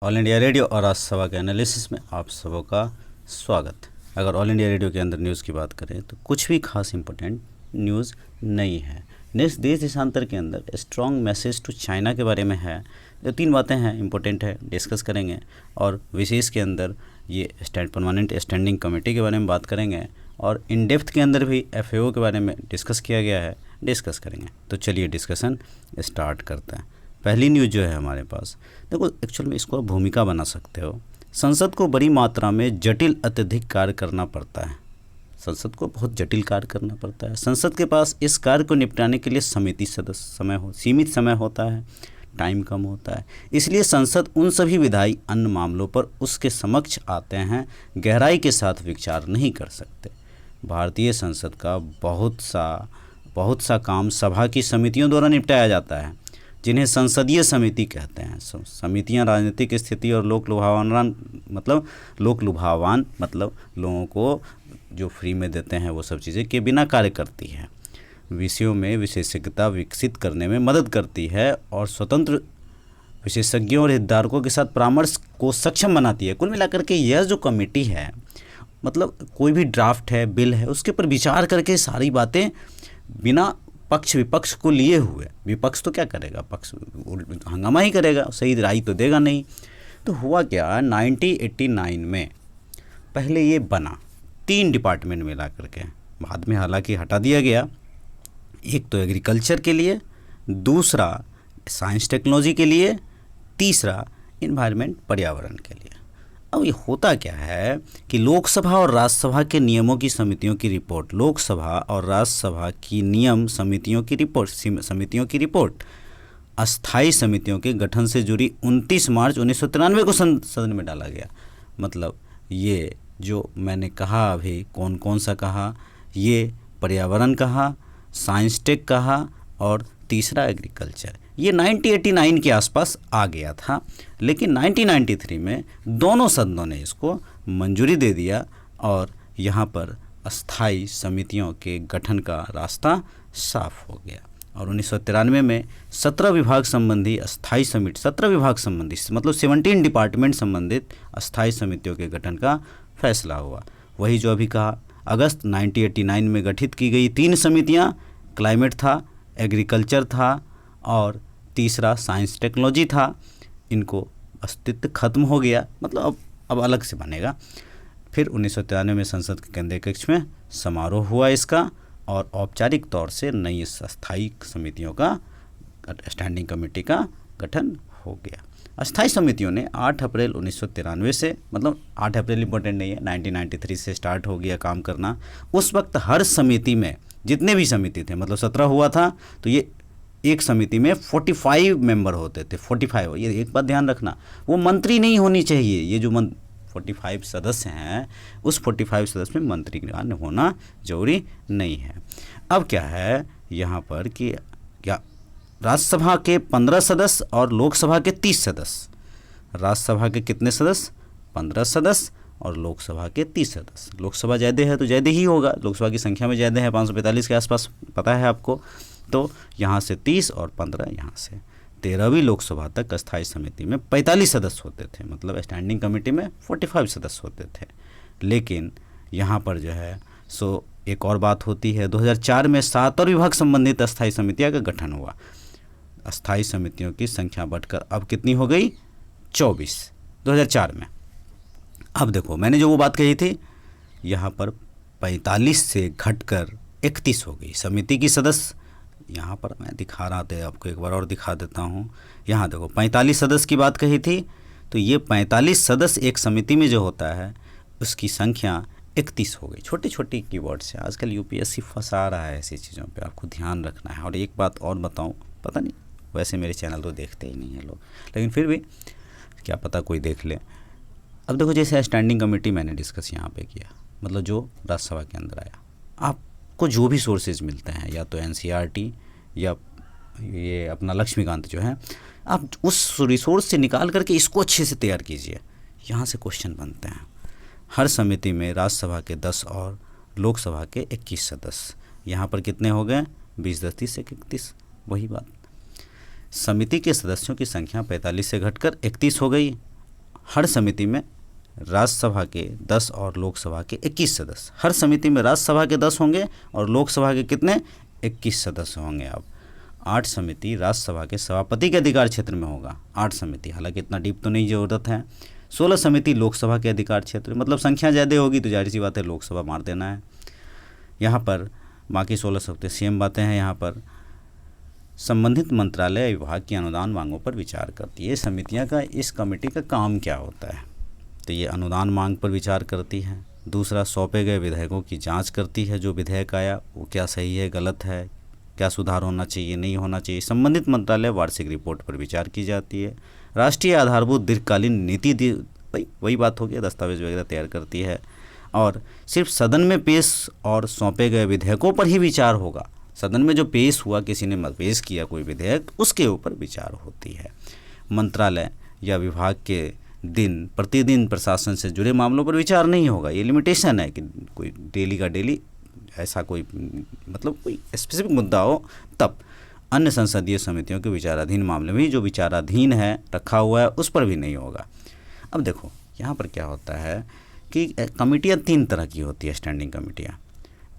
All India radio और राज्यसभा के analysis में आप सबों का स्वागत। अगर ऑल इंडिया रेडियो के अंदर न्यूज़ की बात करें तो कुछ भी खास इंपॉर्टेंट न्यूज़ नहीं है। नेक्स्ट देश देशांतर के अंदर स्ट्रॉन्ग मैसेज टू चाइना के बारे में है। जो 3 बातें हैं इंपॉर्टेंट है, डिस्कस करेंगे। और विशेष के अंदर ये परमानेंट स्टैंडिंग कमेटी के बारे में बात करेंगे और इन डेप्थ के अंदर भी FAO के बारे में डिस्कस किया गया है, डिस्कस करेंगे। तो चलिए डिस्कशन स्टार्ट करते हैं। पहली न्यूज़ जो है हमारे पास, देखो एक्चुअल में इसको आप भूमिका बना सकते हो। संसद को बड़ी मात्रा में जटिल अत्यधिक कार्य करना पड़ता है। संसद को बहुत जटिल कार्य करना पड़ता है। संसद के पास इस कार्य को निपटाने के लिए सीमित समय होता है, टाइम कम होता है। इसलिए संसद उन सभी विधायी अन्य मामलों पर उसके समक्ष आते हैं गहराई के साथ विचार नहीं कर सकते। भारतीय संसद का बहुत सा काम सभा की समितियों द्वारा निपटाया जाता है, जिन्हें संसदीय समिति कहते हैं। समितियां राजनीतिक स्थिति और लोक लुभावान मतलब लोगों को जो फ्री में देते हैं वो सब चीज़ें के बिना कार्य करती हैं। विषयों में विशेषज्ञता विकसित करने में मदद करती है और स्वतंत्र विशेषज्ञों और हितधारकों के साथ परामर्श को सक्षम बनाती है। कुल मिलाकर के यह जो कमेटी है, मतलब कोई भी ड्राफ्ट है, बिल है, उसके ऊपर विचार करके सारी बातें बिना पक्ष विपक्ष को लिए हुए। विपक्ष तो क्या करेगा, पक्ष हंगामा ही करेगा, सही राय तो देगा नहीं। तो हुआ क्या, 1989 में पहले ये बना 3 डिपार्टमेंट मिला करके, बाद में हालांकि हटा दिया गया। एक तो एग्रीकल्चर के लिए, दूसरा साइंस टेक्नोलॉजी के लिए, तीसरा इन्वायरमेंट पर्यावरण के लिए। अब ये होता क्या है कि लोकसभा और राज्यसभा के नियमों की समितियों की रिपोर्ट, लोकसभा और राज्यसभा की नियम समितियों की रिपोर्ट अस्थाई समितियों के गठन से जुड़ी 29 मार्च 1993 को सदन में डाला गया। मतलब ये जो मैंने कहा अभी, कौन कौन सा कहा, ये पर्यावरण कहा, साइंस टेक कहा और तीसरा एग्रीकल्चर, ये 1989 के आसपास आ गया था। लेकिन 1993 में दोनों सदनों ने इसको मंजूरी दे दिया और यहाँ पर अस्थाई समितियों के गठन का रास्ता साफ हो गया। और 1993 में 17 विभाग संबंधी मतलब 17 डिपार्टमेंट संबंधित अस्थाई समितियों के गठन का फैसला हुआ। वही जो अभी कहा, अगस्त 1989 में गठित की गई 3 समितियाँ, क्लाइमेट था, एग्रीकल्चर था और तीसरा साइंस टेक्नोलॉजी था। इनको अस्तित्व खत्म हो गया, मतलब अब अलग से बनेगा। फिर 1993 में संसद के केंद्रीय कक्ष में समारोह हुआ इसका और औपचारिक तौर से नई अस्थायी समितियों का, स्टैंडिंग कमेटी का गठन हो गया। अस्थायी समितियों ने 8 अप्रैल 1993 से, मतलब 8 अप्रैल इंपॉर्टेंट नहीं है, 1993 से स्टार्ट हो गया काम करना। उस वक्त हर समिति में जितने भी समिति थे, मतलब 17 हुआ था, तो ये एक समिति में 45 मेंबर होते थे। 45, ये एक बात ध्यान रखना, वो मंत्री नहीं होनी चाहिए। ये जो 45 सदस्य हैं, उस 45 सदस्य में मंत्री होना जरूरी नहीं है। अब क्या है यहाँ पर कि क्या राज्यसभा के 15 सदस्य और लोकसभा के 30 सदस्य। राज्यसभा के कितने सदस्य? 15 सदस्य और लोकसभा के 30 सदस्य। लोकसभा ज़्यादा है तो ज़्यादा ही होगा, लोकसभा की संख्या में ज़्यादा है, 545 के आसपास, पता है आपको। तो यहाँ से 30 और 15 यहाँ से 13वीं लोकसभा तक अस्थायी समिति में 45 सदस्य होते थे, मतलब स्टैंडिंग कमेटी में 45 सदस्य होते थे। लेकिन यहाँ पर जो है सो एक और बात होती है, 2004 में 7 और विभाग संबंधित अस्थायी समितियाँ का गठन हुआ। अस्थायी समितियों की संख्या बढ़कर अब कितनी हो गई? 24 2004 में। अब देखो मैंने जो वो बात कही थी, यहाँ पर 45 से घटकर 31 हो गई समिति की सदस्य। यहाँ पर मैं दिखा रहा था आपको, एक बार और दिखा देता हूँ। यहाँ देखो 45 सदस्य की बात कही थी, तो ये 45 सदस्य एक समिति में जो होता है उसकी संख्या 31 हो गई। छोटी छोटी कीवर्ड से आजकल UPSC फंसा रहा है, ऐसी चीज़ों पे आपको ध्यान रखना है। और एक बात और बताऊँ, पता नहीं, वैसे मेरे चैनल तो देखते ही नहीं है लोग, लेकिन फिर भी क्या पता कोई देख ले। अब देखो जैसे स्टैंडिंग कमेटी मैंने डिस्कस यहाँ पे किया, मतलब जो राज्यसभा के अंदर आया, आपको जो भी सोर्सेज मिलते हैं, या तो NCERT या ये अपना लक्ष्मीकांत जो है, आप उस रिसोर्स से निकाल करके इसको अच्छे से तैयार कीजिए। यहाँ से क्वेश्चन बनते हैं। हर समिति में राज्यसभा के 10 और लोकसभा के 21 सदस्य। यहाँ पर कितने हो गए? 20 10 30 31। वही बात, समिति के सदस्यों की संख्या 45 से घटकर 31 हो गई हर समिति में राज्यसभा के 10 और लोकसभा के 21 सदस्य। हर समिति में राज्यसभा के 10 होंगे और लोकसभा के कितने, 21 सदस्य होंगे। अब 8 समिति राज्यसभा के सभापति के अधिकार क्षेत्र में होगा, 8 समिति, हालांकि इतना डीप तो नहीं ज़रूरत है। 16 समिति लोकसभा के अधिकार क्षेत्र, मतलब संख्या ज़्यादा होगी तो जाहिर सी बात है लोकसभा मार देना है। यहाँ पर बाकी 16 समिति सेम बातें हैं। यहाँ पर संबंधित मंत्रालय विभाग की अनुदान मांगों पर विचार करती है। ये समितियाँ का, इस कमेटी का काम क्या होता है, तो ये अनुदान मांग पर विचार करती है। दूसरा, सौंपे गए विधेयकों की जांच करती है, जो विधेयक आया वो क्या सही है, गलत है, क्या सुधार होना चाहिए, नहीं होना चाहिए। संबंधित मंत्रालय वार्षिक रिपोर्ट पर विचार की जाती है। राष्ट्रीय आधारभूत दीर्घकालीन नीति वही बात हो गई, दस्तावेज वगैरह तैयार करती है। और सिर्फ सदन में पेश और सौंपे गए विधेयकों पर ही विचार होगा। सदन में जो पेश हुआ, किसी ने पेश किया कोई विधेयक, उसके ऊपर विचार होती है। मंत्रालय या विभाग के दिन प्रतिदिन प्रशासन से जुड़े मामलों पर विचार नहीं होगा। ये लिमिटेशन है कि कोई डेली का डेली ऐसा कोई, मतलब कोई स्पेसिफिक मुद्दा हो तब। अन्य संसदीय समितियों के विचाराधीन मामले में जो विचाराधीन है, रखा हुआ है, उस पर भी नहीं होगा। अब देखो यहाँ पर क्या होता है कि कमेटियाँ 3 तरह की होती है, स्टैंडिंग कमेटियाँ।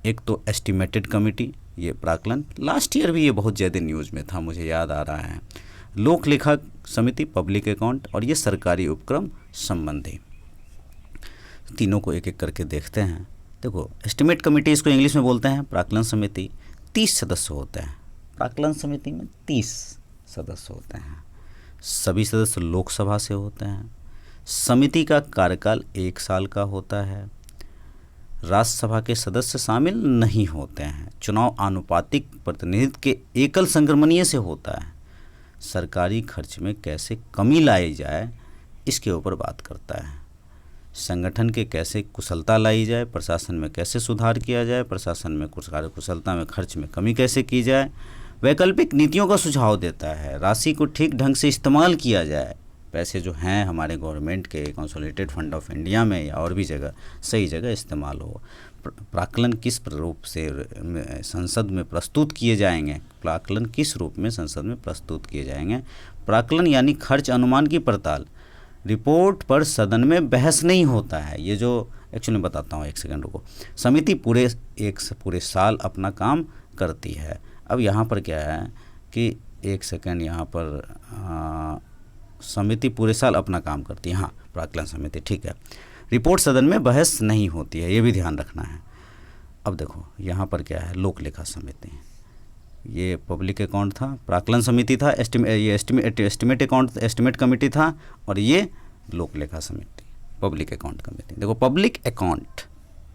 एक तो एस्टिमेटेड कमेटी, ये प्राक्कलन, लास्ट ईयर भी ये बहुत ज़्यादा न्यूज़ में था, मुझे याद आ रहा है। लोक लेखा समिति, पब्लिक अकाउंट, और ये सरकारी उपक्रम संबंधी। तीनों को एक एक करके देखते हैं। देखो एस्टिमेट कमेटी, इसको इंग्लिश में बोलते हैं प्राक्कलन समिति। 30 सदस्य होते हैं प्राक्कलन समिति में, 30 सदस्य होते हैं। सभी सदस्य लोकसभा से होते हैं। समिति का कार्यकाल 1 साल का होता है। राज्यसभा के सदस्य शामिल नहीं होते हैं। चुनाव आनुपातिक प्रतिनिधित्व के एकल संक्रमणीय से होता है। सरकारी खर्च में कैसे कमी लाई जाए, इसके ऊपर बात करता है। संगठन के कैसे कुशलता लाई जाए, प्रशासन में कैसे सुधार किया जाए, प्रशासन में कुशलता में खर्च में कमी कैसे की जाए, वैकल्पिक नीतियों का सुझाव देता है। राशि को ठीक ढंग से इस्तेमाल किया जाए, पैसे जो हैं हमारे गवर्नमेंट के कंसोलिडेटेड फंड ऑफ इंडिया में या और भी जगह सही जगह इस्तेमाल हो। प्राक्कलन किस रूप से संसद में प्रस्तुत किए जाएंगे, प्राक्कलन किस रूप में संसद में प्रस्तुत किए जाएंगे। प्राक्कलन यानी खर्च अनुमान की पड़ताल। रिपोर्ट पर सदन में बहस नहीं होता है। ये जो एक्चुअली बताता हूँ, एक सेकंड रुको। समिति पूरे साल अपना काम करती है। अब यहाँ पर क्या है कि एक सेकंड, यहाँ पर समिति पूरे साल अपना काम करती है, हाँ प्राक्कलन समिति, ठीक है। रिपोर्ट सदन में बहस नहीं होती है, ये भी ध्यान रखना है। अब देखो यहाँ पर क्या है, लोक लेखा समिति, ये पब्लिक अकाउंट था, प्राक्कलन समिति था, एस्टिमेट कमेटी था, और ये लोक लेखा समिति, पब्लिक अकाउंट कमेटी। देखो पब्लिक अकाउंट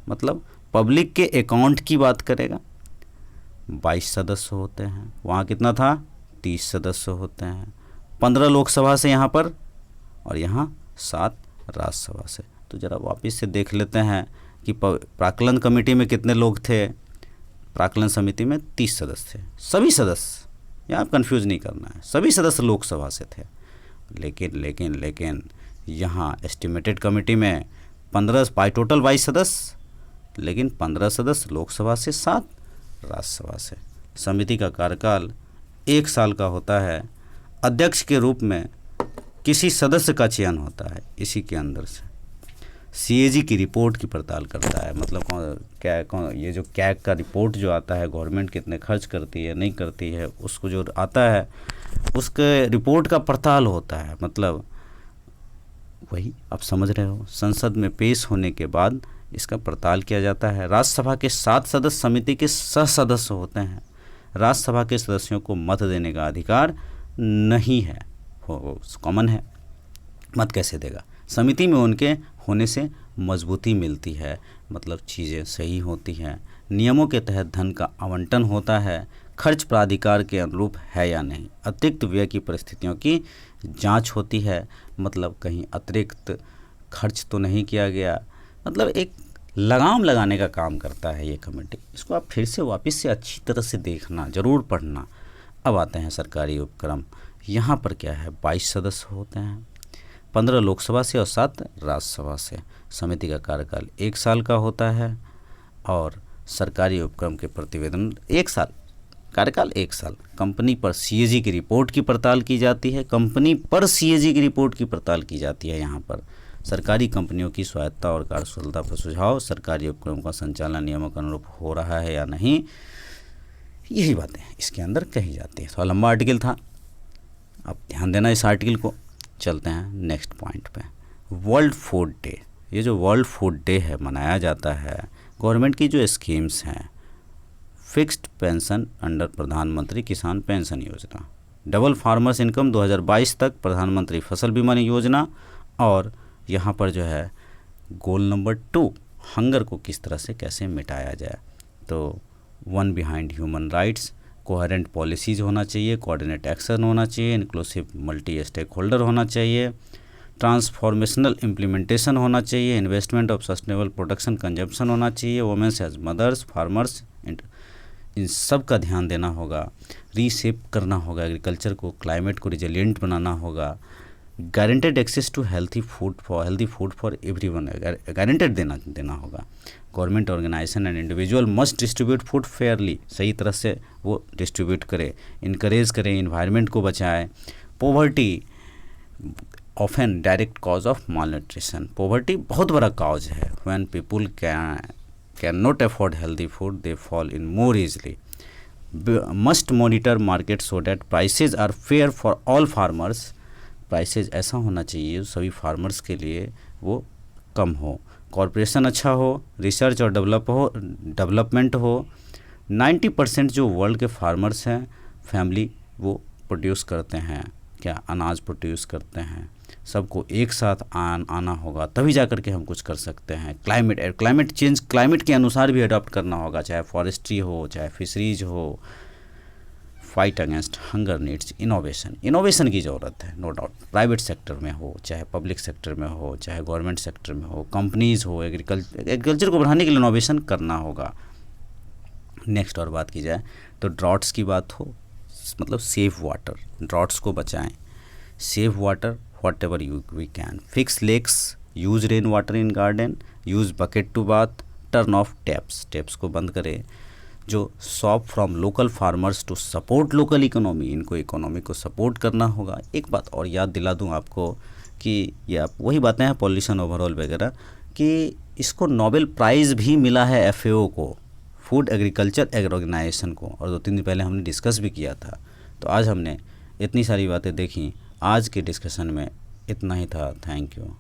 मतलब पब्लिक के अकाउंट की बात करेगा। 22 सदस्य होते हैं, वहाँ कितना था, 30 सदस्य होते हैं। 15 लोकसभा से यहाँ पर, और यहाँ 7 राज्यसभा से। तो ज़रा वापस से देख लेते हैं कि प्राक्कलन कमेटी में कितने लोग थे। प्राक्कलन समिति में 30 सदस्य थे। सभी सदस्य, यहाँ कंफ्यूज नहीं करना है, सभी सदस्य लोकसभा से थे। लेकिन यहाँ एस्टिमेटेड कमेटी में 15 बाई टोटल 22 सदस्य, लेकिन 15 सदस्य लोकसभा से, 7 राज्यसभा से। समिति का कार्यकाल 1 साल का होता है। अध्यक्ष के रूप में किसी सदस्य का चयन होता है इसी के अंदर से। सीएजी की रिपोर्ट की पड़ताल करता है, मतलब ये जो कैग का रिपोर्ट जो आता है, गवर्नमेंट कितने खर्च करती है नहीं करती है, उसको जो आता है उसके रिपोर्ट का पड़ताल होता है। मतलब वही आप समझ रहे हो, संसद में पेश होने के बाद इसका पड़ताल किया जाता है। राज्यसभा के 7 सदस्य समिति के सह सदस्य होते हैं। राज्यसभा के सदस्यों को मत देने का अधिकार नहीं है, कॉमन है, मत कैसे देगा। समिति में उनके होने से मजबूती मिलती है, मतलब चीज़ें सही होती हैं। नियमों के तहत धन का आवंटन होता है, खर्च प्राधिकार के अनुरूप है या नहीं। अतिरिक्त व्यय की परिस्थितियों की जांच होती है, मतलब कहीं अतिरिक्त खर्च तो नहीं किया गया, मतलब एक लगाम लगाने का काम करता है ये कमेटी। इसको आप फिर से वापस से अच्छी तरह से देखना, ज़रूर पढ़ना। अब आते हैं सरकारी उपक्रम। यहाँ पर क्या है, 22 सदस्य होते हैं, 15 लोकसभा से और 7 राज्यसभा से। समिति का कार्यकाल 1 साल का होता है और सरकारी उपक्रम के प्रतिवेदन 1 साल कार्यकाल 1 साल। कंपनी पर सीएजी की रिपोर्ट की पड़ताल की जाती है, कंपनी पर सीएजी की रिपोर्ट की पड़ताल की जाती है। यहाँ पर सरकारी कंपनियों की स्वायत्ता और कार्यकुशलता पर सुझाव, सरकारी उपक्रमों का संचालन नियमों के अनुरूप हो रहा है या नहीं, यही बातें इसके अंदर कही जाती है। थोड़ा लंबा आर्टिकल था, अब ध्यान देना इस आर्टिकल को। चलते हैं नेक्स्ट पॉइंट पे। World food day. ये जो वर्ल्ड फूड डे है मनाया जाता है, गवर्नमेंट की जो स्कीम्स हैं, फिक्स्ड पेंशन अंडर प्रधानमंत्री किसान पेंशन योजना, डबल फार्मर्स इनकम 2022 तक, प्रधानमंत्री फसल बीमा योजना, और यहाँ पर जो है गोल नंबर 2, हंगर को किस तरह से कैसे मिटाया जाए। तो one behind human rights, coherent policies होना चाहिए, कोऑर्डिनेट एक्शन होना चाहिए, इंक्लूसिव मल्टी स्टेक होल्डर होना चाहिए, ट्रांसफॉर्मेशनल इम्प्लीमेंटेशन होना चाहिए, investment of sustainable production consumption होना चाहिए, वुमेन्स एज मदर्स, फार्मर्स, इन सब का ध्यान देना होगा, रीशेप करना होगा एग्रीकल्चर को, क्लाइमेट को रिजिलियंट बनाना होगा, guaranteed access to healthy food for everyone, guaranteed देना होगा। Government organisation and individual must distribute food fairly, सही तरह से वो डिस्ट्रीब्यूट करे, इनकरेज करें, इन्वायरमेंट को बचाएं। Poverty often direct cause of malnutrition, poverty बहुत बड़ा कॉज है। When people can not afford healthy food they fall in more easily. Must monitor market so that prices are fair for all farmers, prices ऐसा होना चाहिए सभी farmers के लिए वो कम हो, कॉर्पोरेशन अच्छा हो, रिसर्च और डेवलपमेंट हो। 90% जो वर्ल्ड के फार्मर्स हैं फैमिली वो प्रोड्यूस करते हैं, क्या अनाज प्रोड्यूस करते हैं। सबको एक साथ आना होगा, तभी जा कर के हम कुछ कर सकते हैं। क्लाइमेट चेंज, क्लाइमेट के अनुसार भी अडॉप्ट करना होगा, चाहे फॉरेस्ट्री हो, चाहे फिशरीज हो। Fight against hunger needs innovation की ज़रूरत है, नो डाउट। प्राइवेट सेक्टर में हो, चाहे पब्लिक सेक्टर में हो, चाहे गवर्नमेंट सेक्टर में हो, कंपनीज़ हो, एग्रीकल्चर को बढ़ाने के लिए इनोवेशन करना होगा। नेक्स्ट और बात की जाए तो ड्रॉट्स की बात हो, मतलब सेफ वाटर, ड्रॉट्स को बचाएं, save water whatever we can, fix leaks, use rain water in garden, use bucket to bath, turn off taps को बंद करें। जो shop from local farmers to support local economy, इनको economy को support करना होगा। एक बात और याद दिला दूं आपको कि ये आप वही बातें हैं पॉल्यूशन ओवरऑल वगैरह, कि इसको नोबेल प्राइज़ भी मिला है FAO को, फूड एग्रीकल्चर ऑर्गेनाइजेशन को, और 2-3 दिन पहले हमने डिस्कस भी किया था। तो आज हमने इतनी सारी बातें देखी, आज के डिस्कशन में इतना ही था। Thank you.